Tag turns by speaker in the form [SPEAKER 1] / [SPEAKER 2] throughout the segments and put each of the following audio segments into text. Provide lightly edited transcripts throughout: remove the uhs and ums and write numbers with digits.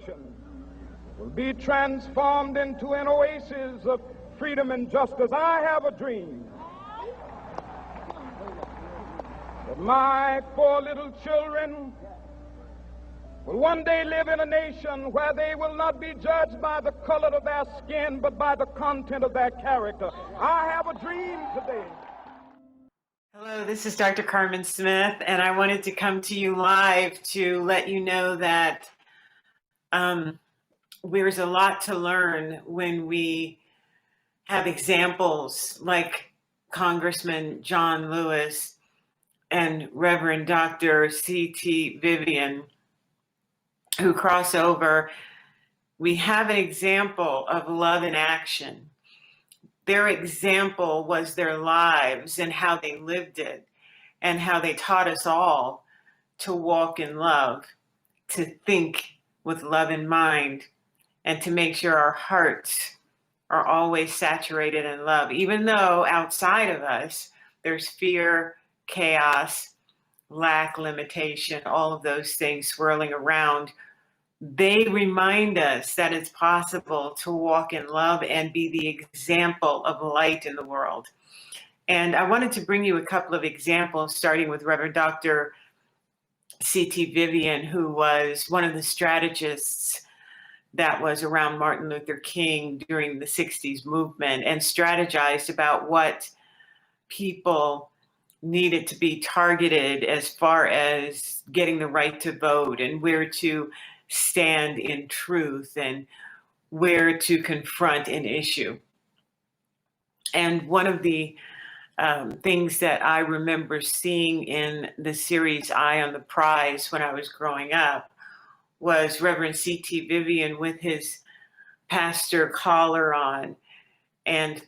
[SPEAKER 1] oppression will be transformed into an oasis of freedom and justice. I have a dream that my 4 little children will one day live in a nation where they will not be judged by the color of their skin, but by the content of their character. I have a dream today.
[SPEAKER 2] Hello, this is Dr. Karmen Smith, and I wanted to come to you live to let you know that there's a lot to learn when we have examples like Congressman John Lewis and Reverend Dr. C.T. Vivian, who cross over. We have an example of love in action. Their example was their lives and how they lived it, and how they taught us all to walk in love, to think with love in mind, and to make sure our hearts are always saturated in love. Even though outside of us, there's fear, chaos, lack, limitation, all of those things swirling around, they remind us that it's possible to walk in love and be the example of light in the world. And I wanted to bring you a couple of examples, starting with Reverend Dr. C.T. Vivian, who was one of the strategists that was around Martin Luther King during the 60s movement, and strategized about what people needed to be targeted as far as getting the right to vote, and where to stand in truth, and where to confront an issue. And one of the things that I remember seeing in the series Eye on the Prize when I was growing up was Reverend C.T. Vivian with his pastor collar on and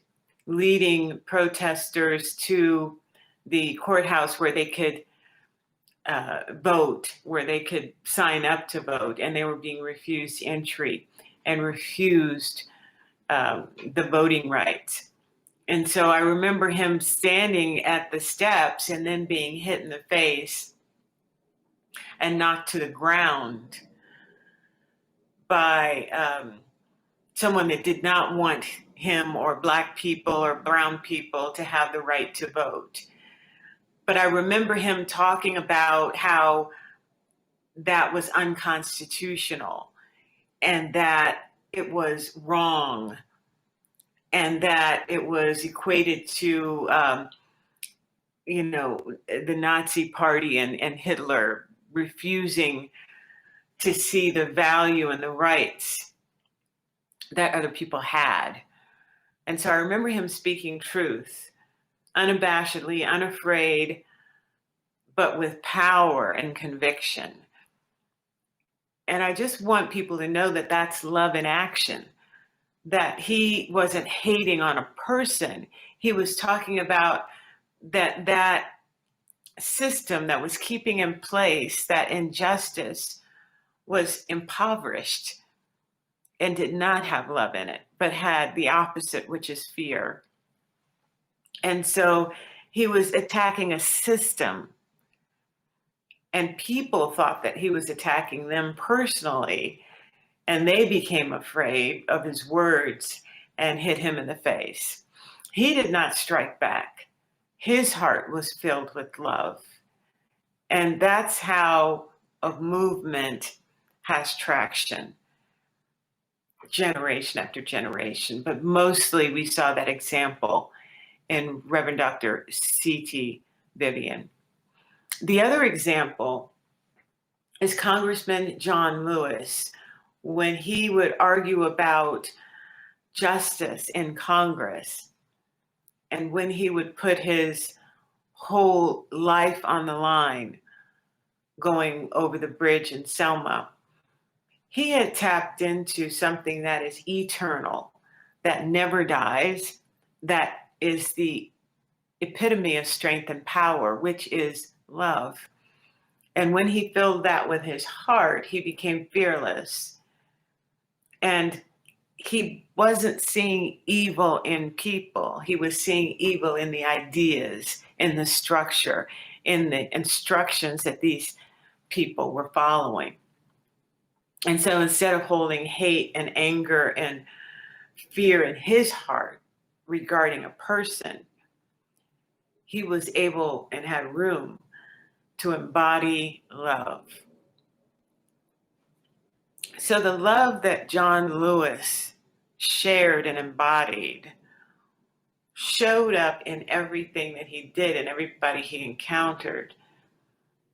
[SPEAKER 2] leading protesters to the courthouse where they could vote, where they could sign up to vote, and they were being refused entry and refused the voting rights. And so I remember him standing at the steps and then being hit in the face and knocked to the ground by someone that did not want him or Black people or brown people to have the right to vote. But I remember him talking about how that was unconstitutional, and that it was wrong, and that it was equated to, the Nazi Party and Hitler refusing to see the value and the rights that other people had. And so I remember him speaking truth, unabashedly, unafraid, but with power and conviction. And I just want people to know that that's love in action, that he wasn't hating on a person. He was talking about that system that was keeping in place that injustice was impoverished and did not have love in it, but had the opposite, which is fear. And so he was attacking a system, and people thought that he was attacking them personally, and they became afraid of his words and hit him in the face. He did not strike back. His heart was filled with love. And that's how a movement has traction, generation after generation. But mostly we saw that example in Reverend Dr. C.T. Vivian. The other example is Congressman John Lewis, when he would argue about justice in Congress, and when he would put his whole life on the line going over the bridge in Selma. He had tapped into something that is eternal, that never dies, that is the epitome of strength and power, which is love. And when he filled that with his heart, he became fearless. And he wasn't seeing evil in people. He was seeing evil in the ideas, in the structure, in the instructions that these people were following. And so instead of holding hate and anger and fear in his heart regarding a person, he was able and had room to embody love. So the love that John Lewis shared and embodied showed up in everything that he did and everybody he encountered.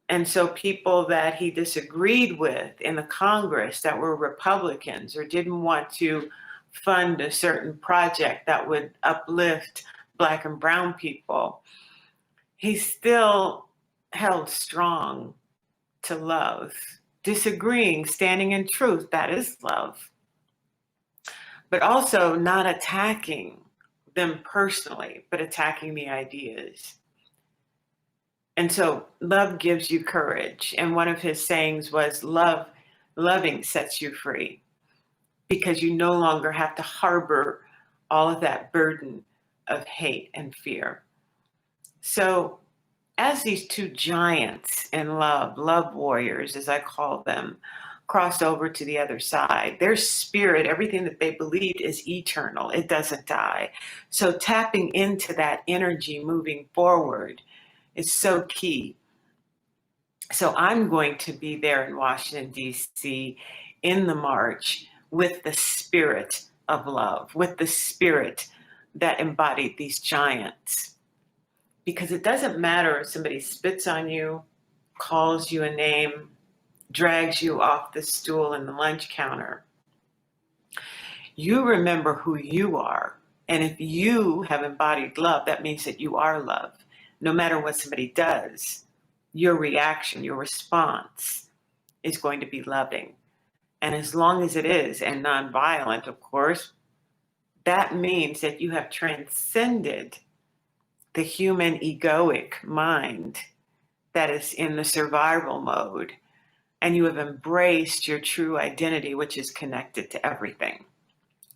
[SPEAKER 2] And so people that he disagreed with in the Congress that were Republicans or didn't want to fund a certain project that would uplift Black and brown people, he still held strong to love. Disagreeing, standing in truth, that is love. But also not attacking them personally, but attacking the ideas. And so love gives you courage. And one of his sayings was, loving sets you free, because you no longer have to harbor all of that burden of hate and fear. So as these two giants in love warriors, as I call them, crossed over to the other side, their spirit, everything that they believed, is eternal. It doesn't die. So tapping into that energy moving forward is so key. So I'm going to be there in Washington, D.C. in the march with the spirit of love, with the spirit that embodied these giants. Because it doesn't matter if somebody spits on you, calls you a name, drags you off the stool in the lunch counter. You remember who you are. And if you have embodied love, that means that you are love. No matter what somebody does, your reaction, your response is going to be loving. And as long as it is, and nonviolent, of course, that means that you have transcended the human egoic mind that is in the survival mode, and you have embraced your true identity, which is connected to everything,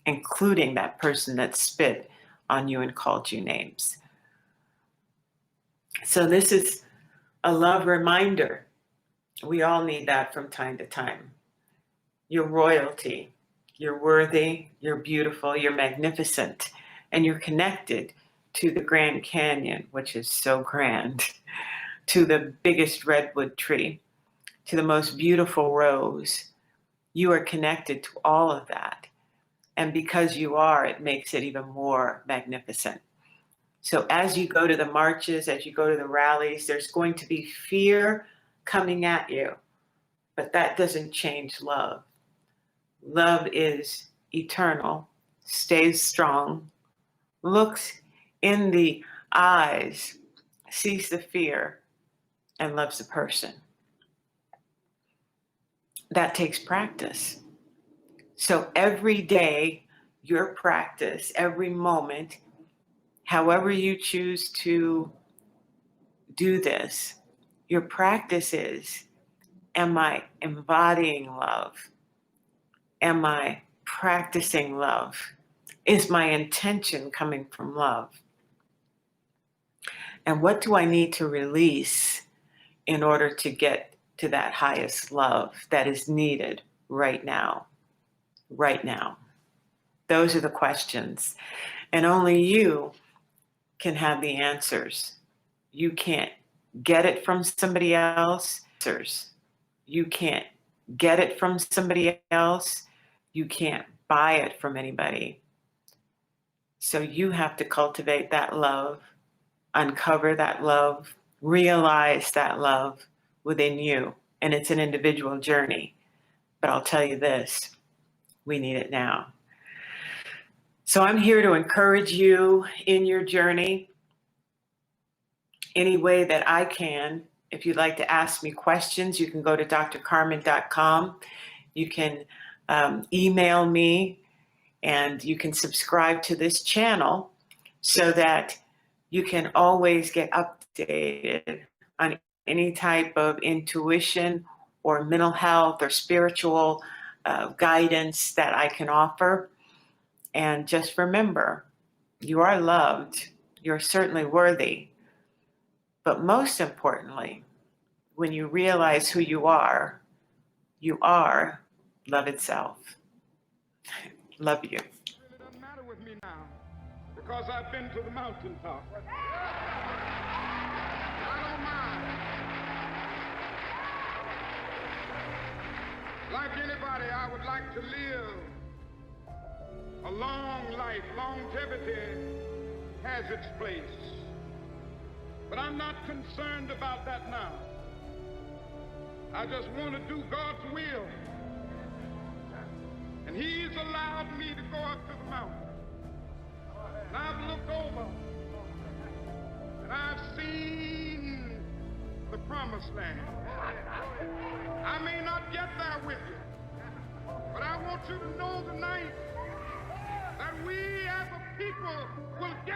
[SPEAKER 2] including that person that spit on you and called you names. So this is a love reminder. We all need that from time to time. You're royalty. You're worthy. You're beautiful. You're magnificent. And you're connected to the Grand Canyon, which is so grand, to the biggest redwood tree, to the most beautiful rose. You are connected to all of that. And because you are, it makes it even more magnificent. So as you go to the marches, as you go to the rallies, there's going to be fear coming at you, but that doesn't change love. Love is eternal, stays strong, looks in the eyes, sees the fear, and loves the person. That takes practice. So every day, your practice, every moment, however you choose to do this, your practice is, am I embodying love? Am I practicing love? Is my intention coming from love? And what do I need to release in order to get to that highest love that is needed right now? Right now. Those are the questions. And only you can have the answers. You can't get it from somebody else. You can't get it from somebody else. You can't buy it from anybody. So you have to cultivate that love, uncover that love, realize that love within you. And it's an individual journey. But I'll tell you this, we need it now. So I'm here to encourage you in your journey any way that I can. If you'd like to ask me questions, you can go to drkarmen.com. You can email me, and you can subscribe to this channel so that you can always get updated on any type of intuition or mental health or spiritual guidance that I can offer. And just remember, you are loved. You're certainly worthy. But most importantly, when you realize who you are love itself. Love you.
[SPEAKER 1] It really doesn't matter with me now because I've been to the mountaintop. I don't mind. Like anybody, I would like to live a long life. Longevity has its place. But I'm not concerned about that now. I just want to do God's will. And He's allowed me to go up to the mountain. And I've looked over and I've seen the promised land. I may not get there with you, but I want you to know tonight that we as a people will get